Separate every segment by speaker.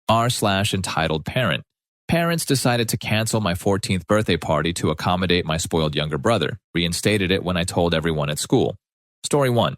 Speaker 1: r/EntitledParent. Parents decided to cancel my 14th birthday party to accommodate my spoiled younger brother, reinstated it when I told everyone at school. Story 1.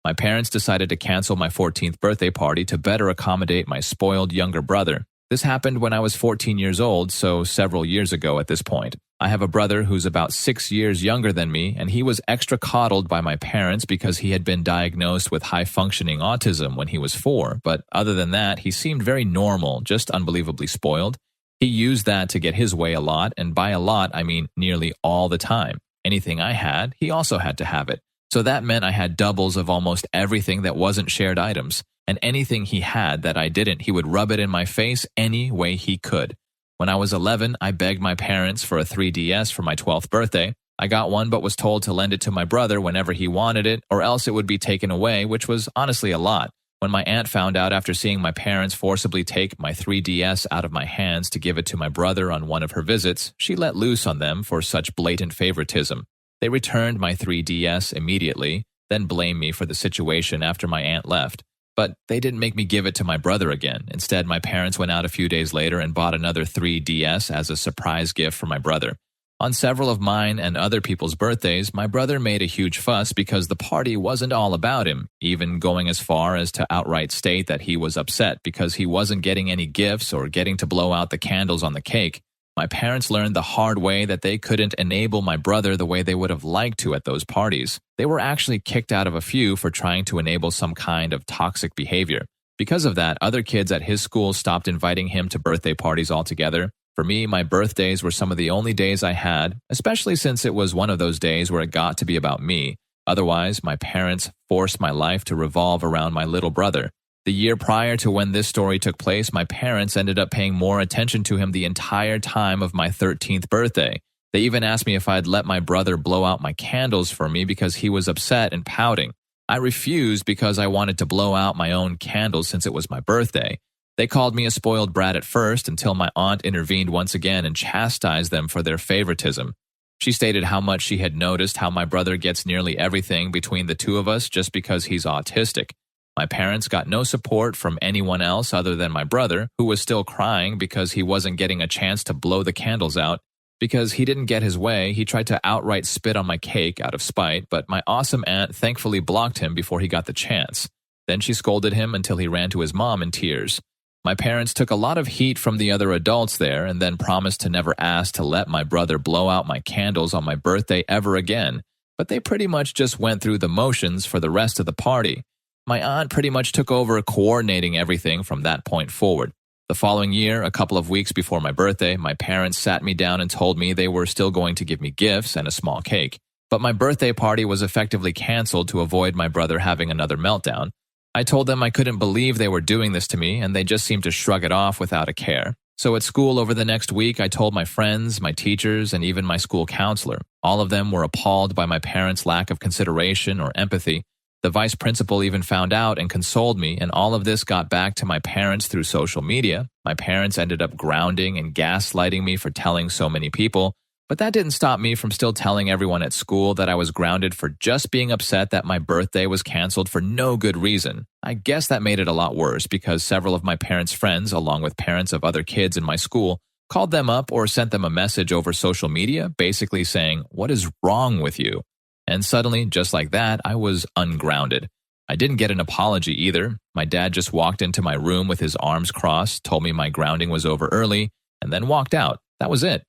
Speaker 1: My parents decided to cancel my 14th birthday party to better accommodate my spoiled younger brother. This happened when I was 14 years old, so several years ago at this point. I have a brother who's about 6 years younger than me, and he was extra coddled by my parents because he had been diagnosed with high-functioning autism when he was 4, but other than that, he seemed very normal, just unbelievably spoiled. He used that to get his way a lot, and by a lot, I mean nearly all the time. Anything I had, he also had to have it. So that meant I had doubles of almost everything that wasn't shared items, and anything he had that I didn't, he would rub it in my face any way he could. When I was 11, I begged my parents for a 3DS for my 12th birthday. I got one but was told to lend it to my brother whenever he wanted it, or else it would be taken away, which was honestly a lot. When my aunt found out after seeing my parents forcibly take my 3DS out of my hands to give it to my brother on one of her visits, she let loose on them for such blatant favoritism. They returned my 3DS immediately, then blamed me for the situation after my aunt left. But they didn't make me give it to my brother again. Instead, my parents went out a few days later and bought another 3DS as a surprise gift for my brother. On several of mine and other people's birthdays, my brother made a huge fuss because the party wasn't all about him, even going as far as to outright state that he was upset because he wasn't getting any gifts or getting to blow out the candles on the cake. My parents learned the hard way that they couldn't enable my brother the way they would have liked to at those parties. They were actually kicked out of a few for trying to enable some kind of toxic behavior. Because of that, other kids at his school stopped inviting him to birthday parties altogether. For me, my birthdays were some of the only days I had, especially since it was one of those days where it got to be about me. Otherwise, my parents forced my life to revolve around my little brother. The year prior to when this story took place, my parents ended up paying more attention to him the entire time of my 13th birthday. They even asked me if I'd let my brother blow out my candles for me because he was upset and pouting. I refused because I wanted to blow out my own candles since it was my birthday. They called me a spoiled brat at first until my aunt intervened once again and chastised them for their favoritism. She stated how much she had noticed how my brother gets nearly everything between the two of us just because he's autistic. My parents got no support from anyone else other than my brother, who was still crying because he wasn't getting a chance to blow the candles out. Because he didn't get his way, he tried to outright spit on my cake out of spite, but my awesome aunt thankfully blocked him before he got the chance. Then she scolded him until he ran to his mom in tears. My parents took a lot of heat from the other adults there and then promised to never ask to let my brother blow out my candles on my birthday ever again, but they pretty much just went through the motions for the rest of the party. My aunt pretty much took over coordinating everything from that point forward. The following year, a couple of weeks before my birthday, my parents sat me down and told me they were still going to give me gifts and a small cake. But my birthday party was effectively canceled to avoid my brother having another meltdown. I told them I couldn't believe they were doing this to me, and they just seemed to shrug it off without a care. So at school over the next week, I told my friends, my teachers, and even my school counselor. All of them were appalled by my parents' lack of consideration or empathy. The vice principal even found out and consoled me, and all of this got back to my parents through social media. My parents ended up grounding and gaslighting me for telling so many people, but that didn't stop me from still telling everyone at school that I was grounded for just being upset that my birthday was canceled for no good reason. I guess that made it a lot worse because several of my parents' friends, along with parents of other kids in my school, called them up or sent them a message over social media basically saying, "What is wrong with you?" And suddenly, just like that, I was ungrounded. I didn't get an apology either. My dad just walked into my room with his arms crossed, told me my grounding was over early, and then walked out. That was it.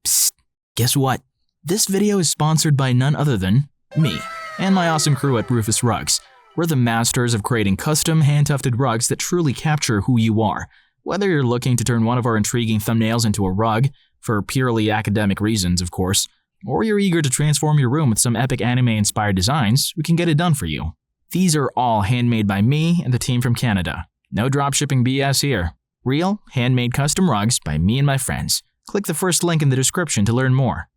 Speaker 2: Psst, guess what? This video is sponsored by none other than me and my awesome crew at Rufus Rugs. We're the masters of creating custom hand-tufted rugs that truly capture who you are. Whether you're looking to turn one of our intriguing thumbnails into a rug, for purely academic reasons, of course, or you're eager to transform your room with some epic anime-inspired designs, we can get it done for you. These are all handmade by me and the team from Canada. No dropshipping BS here. Real, handmade custom rugs by me and my friends. Click the first link in the description to learn more.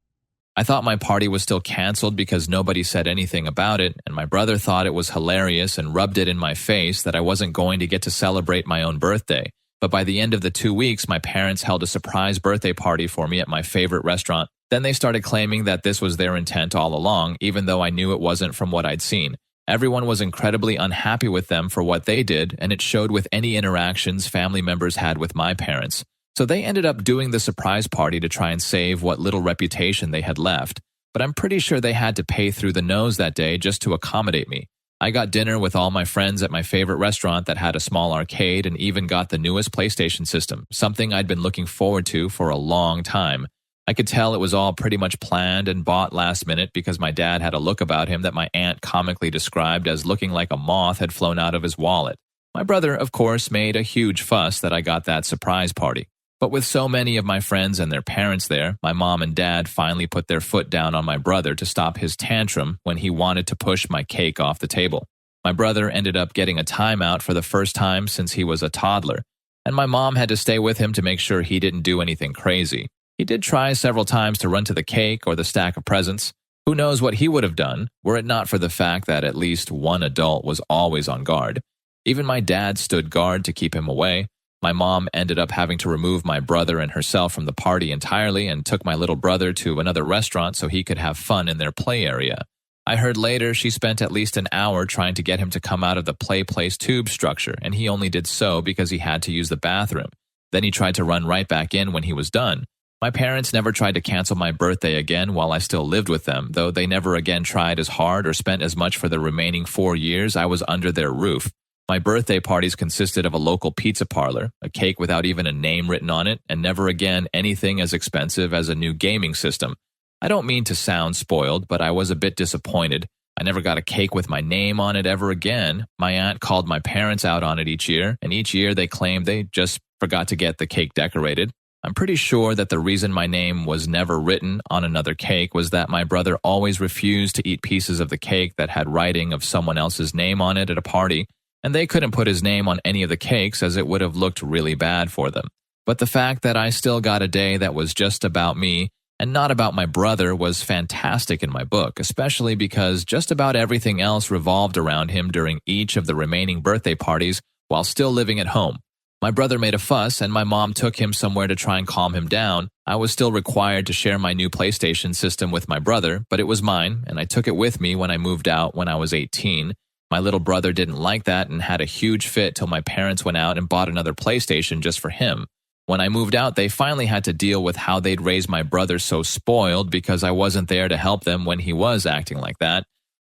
Speaker 1: I thought my party was still canceled because nobody said anything about it, and my brother thought it was hilarious and rubbed it in my face that I wasn't going to get to celebrate my own birthday. But by the end of the 2 weeks, my parents held a surprise birthday party for me at my favorite restaurant. Then they started claiming that this was their intent all along, even though I knew it wasn't from what I'd seen. Everyone was incredibly unhappy with them for what they did, and it showed with any interactions family members had with my parents. So they ended up doing the surprise party to try and save what little reputation they had left. But I'm pretty sure they had to pay through the nose that day just to accommodate me. I got dinner with all my friends at my favorite restaurant that had a small arcade and even got the newest PlayStation system, something I'd been looking forward to for a long time. I could tell it was all pretty much planned and bought last minute because my dad had a look about him that my aunt comically described as looking like a moth had flown out of his wallet. My brother, of course, made a huge fuss that I got that surprise party. But with so many of my friends and their parents there, my mom and dad finally put their foot down on my brother to stop his tantrum when he wanted to push my cake off the table. My brother ended up getting a timeout for the first time since he was a toddler, and my mom had to stay with him to make sure he didn't do anything crazy. He did try several times to run to the cake or the stack of presents. Who knows what he would have done, were it not for the fact that at least one adult was always on guard. Even my dad stood guard to keep him away. My mom ended up having to remove my brother and herself from the party entirely and took my little brother to another restaurant so he could have fun in their play area. I heard later she spent at least an hour trying to get him to come out of the play place tube structure, and he only did so because he had to use the bathroom. Then he tried to run right back in when he was done. My parents never tried to cancel my birthday again while I still lived with them, though they never again tried as hard or spent as much for the remaining 4 years I was under their roof. My birthday parties consisted of a local pizza parlor, a cake without even a name written on it, and never again anything as expensive as a new gaming system. I don't mean to sound spoiled, but I was a bit disappointed. I never got a cake with my name on it ever again. My aunt called my parents out on it each year, and each year they claimed they just forgot to get the cake decorated. I'm pretty sure that the reason my name was never written on another cake was that my brother always refused to eat pieces of the cake that had writing of someone else's name on it at a party, and they couldn't put his name on any of the cakes as it would have looked really bad for them. But the fact that I still got a day that was just about me and not about my brother was fantastic in my book, especially because just about everything else revolved around him during each of the remaining birthday parties while still living at home. My brother made a fuss, and my mom took him somewhere to try and calm him down. I was still required to share my new PlayStation system with my brother, but it was mine, and I took it with me when I moved out when I was 18. My little brother didn't like that and had a huge fit till my parents went out and bought another PlayStation just for him. When I moved out, they finally had to deal with how they'd raised my brother so spoiled because I wasn't there to help them when he was acting like that.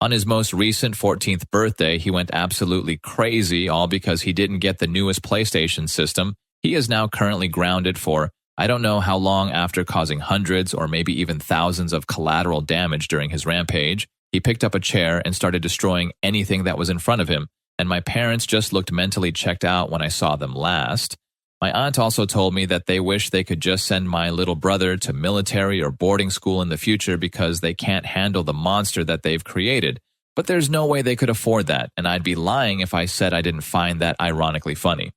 Speaker 1: On his most recent 14th birthday, he went absolutely crazy, all because he didn't get the newest PlayStation system. He is now currently grounded for I don't know how long after causing hundreds or maybe even thousands of collateral damage during his rampage. He picked up a chair and started destroying anything that was in front of him, and my parents just looked mentally checked out when I saw them last. My aunt also told me that they wish they could just send my little brother to military or boarding school in the future because they can't handle the monster that they've created. But there's no way they could afford that, and I'd be lying if I said I didn't find that ironically funny.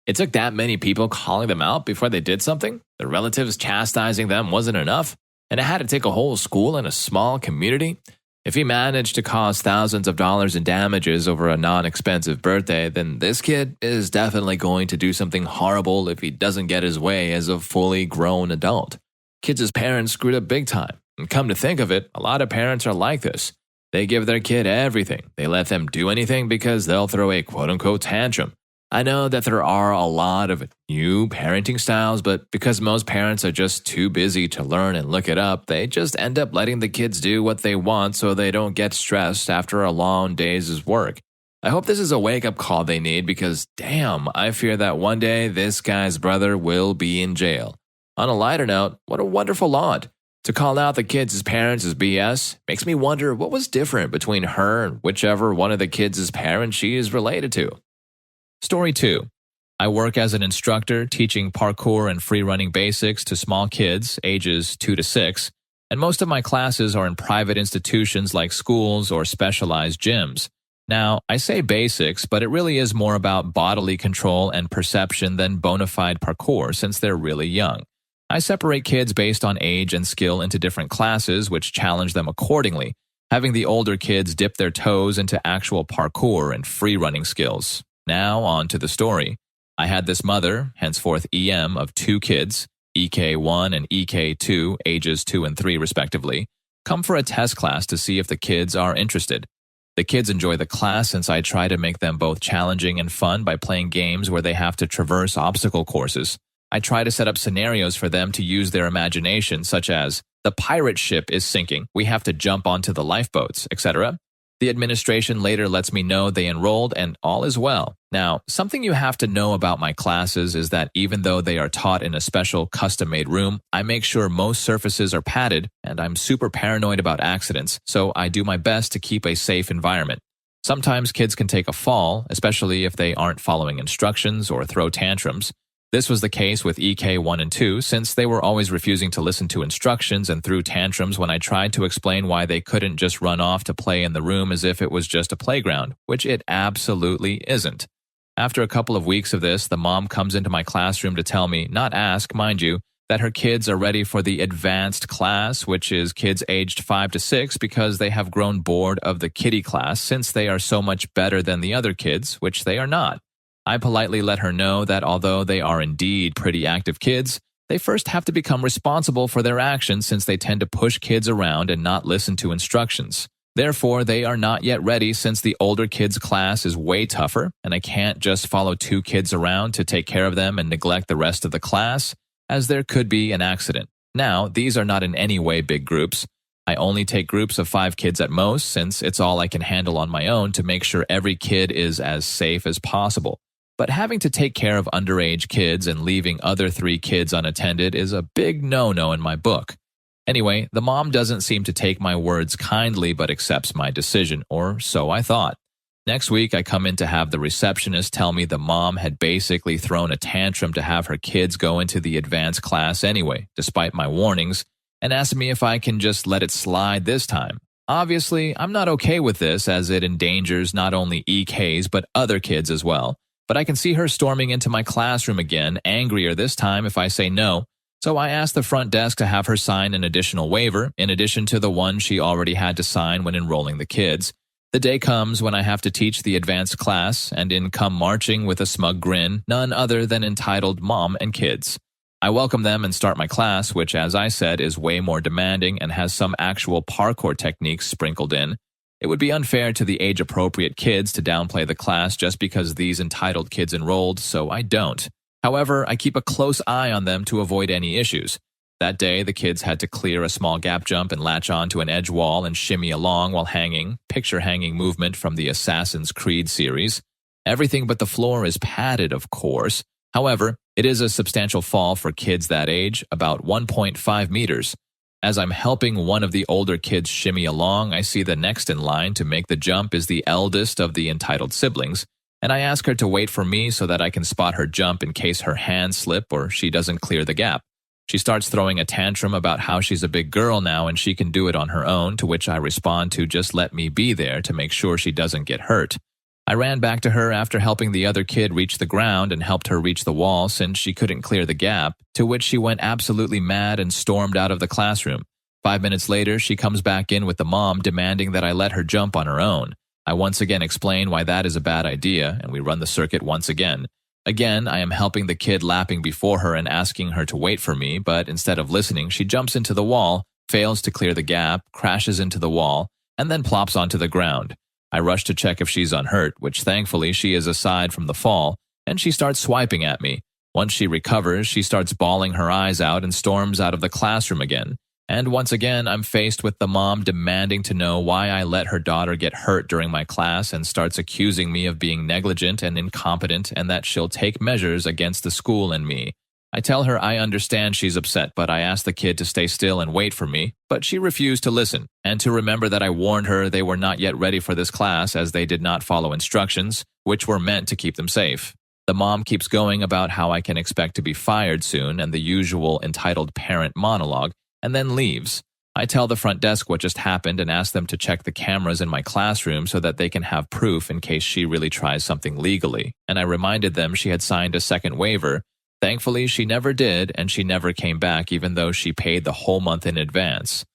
Speaker 1: It took that many people calling them out before they did something? Their relatives chastising them wasn't enough? And it had to take a whole school and a small community? If he managed to cause thousands of dollars in damages over a non-expensive birthday, then this kid is definitely going to do something horrible if he doesn't get his way as a fully grown adult. Kids' parents screwed up big time. And come to think of it, a lot of parents are like this. They give their kid everything. They let them do anything because they'll throw a quote-unquote tantrum. I know that there are a lot of new parenting styles, but because most parents are just too busy to learn and look it up, they just end up letting the kids do what they want so they don't get stressed after a long day's work. I hope this is a wake-up call they need because, damn, I fear that one day this guy's brother will be in jail. On a lighter note, what a wonderful lot. To call out the kids' parents as BS makes me wonder what was different between her and whichever one of the kids' parents she is related to. Story 2. I work as an instructor teaching parkour and free-running basics to small kids ages 2 to 6, and most of my classes are in private institutions like schools or specialized gyms. Now, I say basics, but it really is more about bodily control and perception than bona fide parkour since they're really young. I separate kids based on age and skill into different classes which challenge them accordingly, having the older kids dip their toes into actual parkour and free-running skills. Now, on to the story. I had this mother, henceforth EM, of 2 kids, EK1 and EK2, ages 2 and 3 respectively, come for a test class to see if the kids are interested. The kids enjoy the class since I try to make them both challenging and fun by playing games where they have to traverse obstacle courses. I try to set up scenarios for them to use their imagination, such as, the pirate ship is sinking, we have to jump onto the lifeboats, etc. The administration later lets me know they enrolled and all is well. Now, something you have to know about my classes is that even though they are taught in a special custom-made room, I make sure most surfaces are padded, and I'm super paranoid about accidents, so I do my best to keep a safe environment. Sometimes kids can take a fall, especially if they aren't following instructions or throw tantrums. This was the case with EK 1 and 2 since they were always refusing to listen to instructions and threw tantrums when I tried to explain why they couldn't just run off to play in the room as if it was just a playground, which it absolutely isn't. After a couple of weeks of this, the mom comes into my classroom to tell me, not ask, mind you, that her kids are ready for the advanced class, which is kids aged 5 to 6 because they have grown bored of the kiddie class since they are so much better than the other kids, which they are not. I politely let her know that although they are indeed pretty active kids, they first have to become responsible for their actions since they tend to push kids around and not listen to instructions. Therefore, they are not yet ready since the older kids' class is way tougher, and I can't just follow 2 kids around to take care of them and neglect the rest of the class, as there could be an accident. Now, these are not in any way big groups. I only take groups of 5 kids at most since it's all I can handle on my own to make sure every kid is as safe as possible. But having to take care of underage kids and leaving other 3 kids unattended is a big no-no in my book. Anyway, the mom doesn't seem to take my words kindly but accepts my decision, or so I thought. Next week, I come in to have the receptionist tell me the mom had basically thrown a tantrum to have her kids go into the advanced class anyway, despite my warnings, and asked me if I can just let it slide this time. Obviously, I'm not okay with this as it endangers not only EKs but other kids as well. But I can see her storming into my classroom again, angrier this time if I say no, so I asked the front desk to have her sign an additional waiver, in addition to the one she already had to sign when enrolling the kids. The day comes when I have to teach the advanced class, and in come marching with a smug grin, none other than entitled Mom and Kids. I welcome them and start my class, which, as I said, is way more demanding and has some actual parkour techniques sprinkled in. It would be unfair to the age-appropriate kids to downplay the class just because these entitled kids enrolled, so I don't. However, I keep a close eye on them to avoid any issues. That day, the kids had to clear a small gap jump and latch onto an edge wall and shimmy along while hanging, picture-hanging movement from the Assassin's Creed series. Everything but the floor is padded, of course. However, it is a substantial fall for kids that age, about 1.5 meters. As I'm helping one of the older kids shimmy along, I see the next in line to make the jump is the eldest of the entitled siblings, and I ask her to wait for me so that I can spot her jump in case her hands slip or she doesn't clear the gap. She starts throwing a tantrum about how she's a big girl now and she can do it on her own, to which I respond to just let me be there to make sure she doesn't get hurt. I ran back to her after helping the other kid reach the ground and helped her reach the wall since she couldn't clear the gap, to which she went absolutely mad and stormed out of the classroom. 5 minutes later, she comes back in with the mom demanding that I let her jump on her own. I once again explain why that is a bad idea, and we run the circuit once again. Again, I am helping the kid lapping before her and asking her to wait for me, but instead of listening, she jumps into the wall, fails to clear the gap, crashes into the wall, and then plops onto the ground. I rush to check if she's unhurt, which thankfully she is aside from the fall, and she starts swiping at me. Once she recovers, she starts bawling her eyes out and storms out of the classroom again. And once again, I'm faced with the mom demanding to know why I let her daughter get hurt during my class and starts accusing me of being negligent and incompetent and that she'll take measures against the school and me. I tell her I understand she's upset, but I ask the kid to stay still and wait for me, but she refused to listen, and to remember that I warned her they were not yet ready for this class as they did not follow instructions, which were meant to keep them safe. The mom keeps going about how I can expect to be fired soon and the usual entitled parent monologue, and then leaves. I tell the front desk what just happened and ask them to check the cameras in my classroom so that they can have proof in case she really tries something legally, and I reminded them she had signed a second waiver. Thankfully, she never did, and she never came back even though she paid the whole month in advance.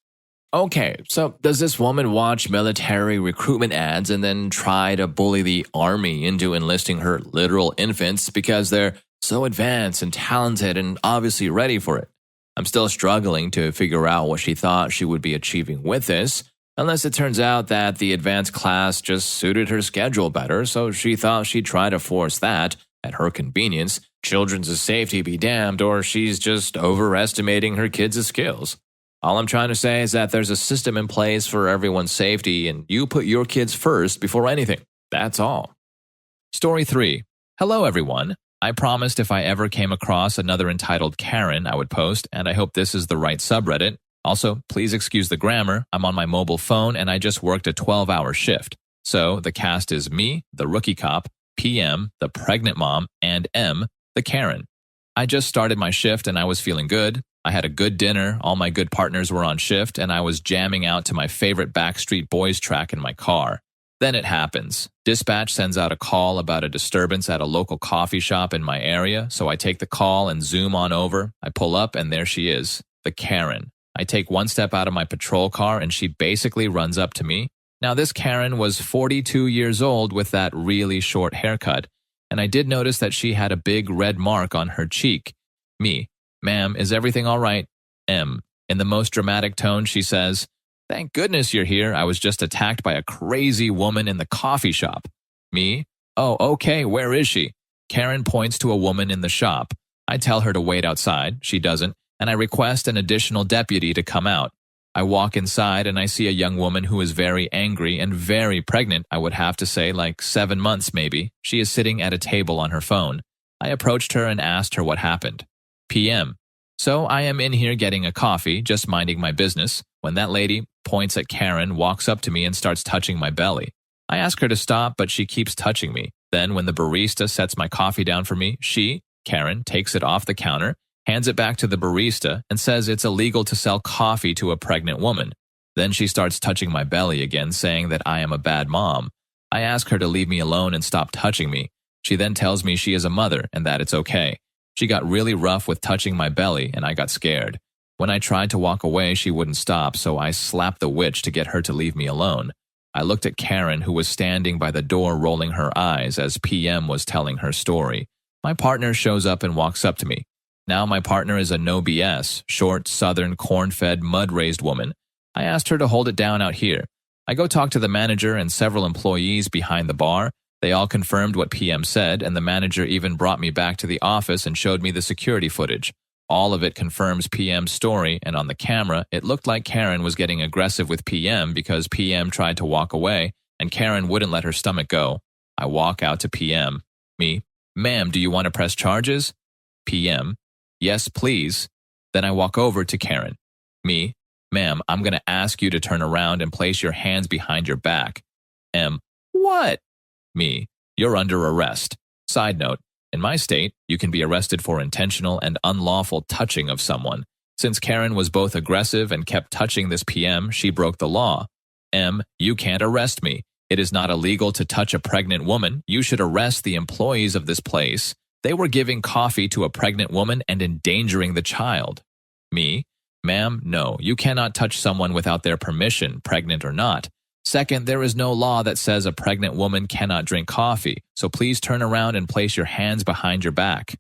Speaker 3: Okay, so does this woman watch military recruitment ads and then try to bully the army into enlisting her literal infants because they're so advanced and talented and obviously ready for it? I'm still struggling to figure out what she thought she would be achieving with this, Unless it turns out that the advanced class just suited her schedule better, so she thought she'd try to force that, at her convenience, children's safety be damned, or she's just overestimating her kids' skills. All I'm trying to say is that there's a system in place for everyone's safety, and you put your kids first before anything. That's all.
Speaker 1: Story 3. Hello, everyone. I promised if I ever came across another entitled Karen, I would post, and I hope this is the right subreddit. Also, please excuse the grammar. I'm on my mobile phone, and I just worked a 12-hour shift. So, the cast is me, the rookie cop, PM, the pregnant mom, and M, the Karen. I just started my shift, and I was feeling good. I had a good dinner, all my good partners were on shift, and I was jamming out to my favorite Backstreet Boys track in my car. Then it happens. Dispatch sends out a call about a disturbance at a local coffee shop in my area, so I take the call and zoom on over. I pull up, and there she is, the Karen. I take one step out of my patrol car, and she basically runs up to me. Now, this Karen was 42 years old with that really short haircut, and I did notice that she had a big red mark on her cheek. Me. Ma'am, is everything all right? M. In the most dramatic tone, she says, Thank goodness you're here. I was just attacked by a crazy woman in the coffee shop. Me. Oh, okay, where is she? Karen points to a woman in the shop. I tell her to wait outside. She doesn't, and I request an additional deputy to come out. I walk inside and I see a young woman who is very angry and very pregnant, I would have to say like 7 months maybe. She is sitting at a table on her phone. I approached her and asked her what happened. PM. So I am in here getting a coffee, just minding my business, when that lady points at Karen, walks up to me and starts touching my belly. I ask her to stop, but she keeps touching me. Then when the barista sets my coffee down for me, she, Karen, takes it off the counter, hands it back to the barista, and says it's illegal to sell coffee to a pregnant woman. Then she starts touching my belly again, saying that I am a bad mom. I ask her to leave me alone and stop touching me. She then tells me she is a mother and that it's okay. She got really rough with touching my belly, and I got scared. When I tried to walk away, she wouldn't stop, so I slapped the witch to get her to leave me alone. I looked at Karen, who was standing by the door rolling her eyes as PM was telling her story. My partner shows up and walks up to me. Now my partner is a no BS, short, southern, corn-fed, mud-raised woman. I asked her to hold it down out here. I go talk to the manager and several employees behind the bar. They all confirmed what PM said, and the manager even brought me back to the office and showed me the security footage. All of it confirms PM's story, and on the camera, it looked like Karen was getting aggressive with PM because PM tried to walk away, and Karen wouldn't let her stomach go. I walk out to PM. Me. Ma'am, do you want to press charges? PM. Yes, please. Then I walk over to Karen. Me. Ma'am, I'm going to ask you to turn around and place your hands behind your back. M. What? Me. You're under arrest. Side note. In my state, you can be arrested for intentional and unlawful touching of someone. Since Karen was both aggressive and kept touching this PM, she broke the law. M. You can't arrest me. It is not illegal to touch a pregnant woman. You should arrest the employees of this place. They were giving coffee to a pregnant woman and endangering the child. Me. Ma'am, no, you cannot touch someone without their permission, pregnant or not. Second, there is no law that says a pregnant woman cannot drink coffee, so please turn around and place your hands behind your back.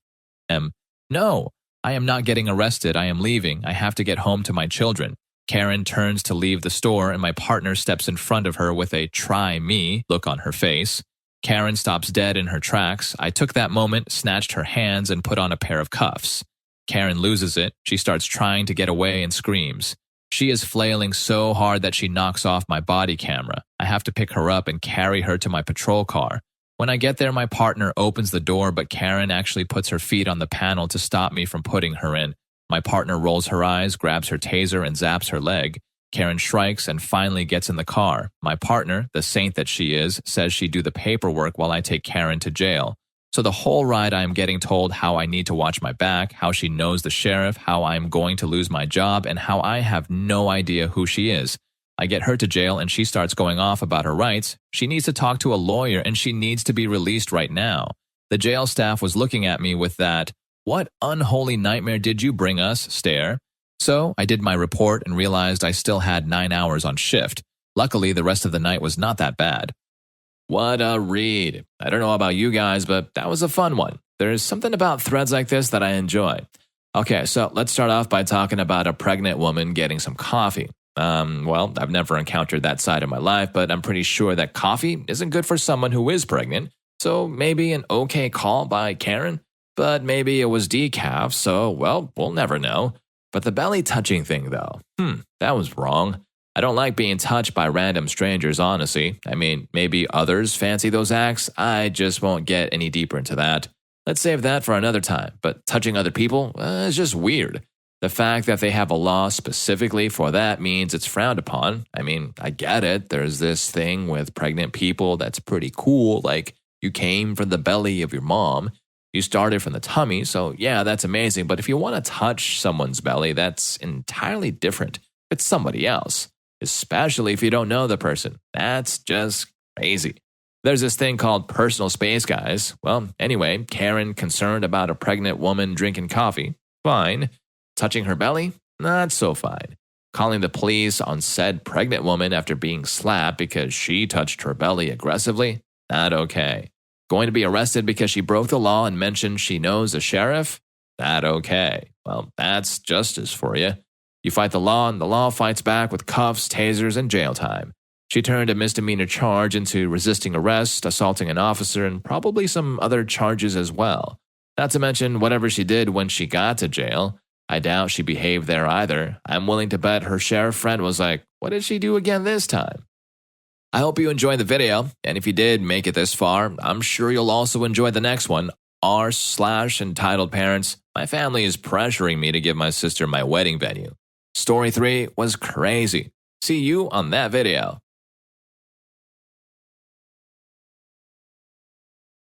Speaker 1: M. No, I am not getting arrested. I am leaving. I have to get home to my children. Karen turns to leave the store, and my partner steps in front of her with a try me look on her face. Karen stops dead in her tracks. I took that moment, snatched her hands, and put on a pair of cuffs. Karen loses it. She starts trying to get away and screams. She is flailing so hard that she knocks off my body camera. I have to pick her up and carry her to my patrol car. When I get there, my partner opens the door, but Karen actually puts her feet on the panel to stop me from putting her in. My partner rolls her eyes, grabs her taser, and zaps her leg. Karen strikes and finally gets in the car. My partner, the saint that she is, says she'd do the paperwork while I take Karen to jail. So the whole ride I am getting told how I need to watch my back, how she knows the sheriff, how I am going to lose my job, and how I have no idea who she is. I get her to jail and she starts going off about her rights. She needs to talk to a lawyer and she needs to be released right now. The jail staff was looking at me with that, "What unholy nightmare did you bring us?" stare. So I did my report and realized I still had 9 hours on shift. Luckily, the rest of the night was not that bad.
Speaker 3: What a read. I don't know about you guys, but that was a fun one. There's something about threads like this that I enjoy. Okay, so let's start off by talking about a pregnant woman getting some coffee. Well, I've never encountered that side of my life, but I'm pretty sure that coffee isn't good for someone who is pregnant. So maybe an okay call by Karen, but maybe it was decaf, so, well, we'll never know. But the belly touching thing, though, that was wrong. I don't like being touched by random strangers, honestly. I mean, maybe others fancy those acts. I just won't get any deeper into that. Let's save that for another time. But touching other people is just weird. The fact that they have a law specifically for that means it's frowned upon. I mean, I get it. There's this thing with pregnant people that's pretty cool. Like, you came from the belly of your mom. You started from the tummy. So, yeah, that's amazing. But if you want to touch someone's belly, that's entirely different. It's somebody else. Especially if you don't know the person. That's just crazy. There's this thing called personal space, guys. Well, anyway, Karen concerned about a pregnant woman drinking coffee. Fine. Touching her belly? Not so fine. Calling the police on said pregnant woman after being slapped because she touched her belly aggressively? Not okay. Going to be arrested because she broke the law and mentioned she knows a sheriff? Not okay. Well, that's justice for you. You fight the law, and the law fights back with cuffs, tasers, and jail time. She turned a misdemeanor charge into resisting arrest, assaulting an officer, and probably some other charges as well. Not to mention whatever she did when she got to jail. I doubt she behaved there either. I'm willing to bet her sheriff friend was like, what did she do again this time? I hope you enjoyed the video, and if you did make it this far, I'm sure you'll also enjoy the next one, r/EntitledParents. My family is pressuring me to give my sister my wedding venue. Story 3 was crazy. See you on that video.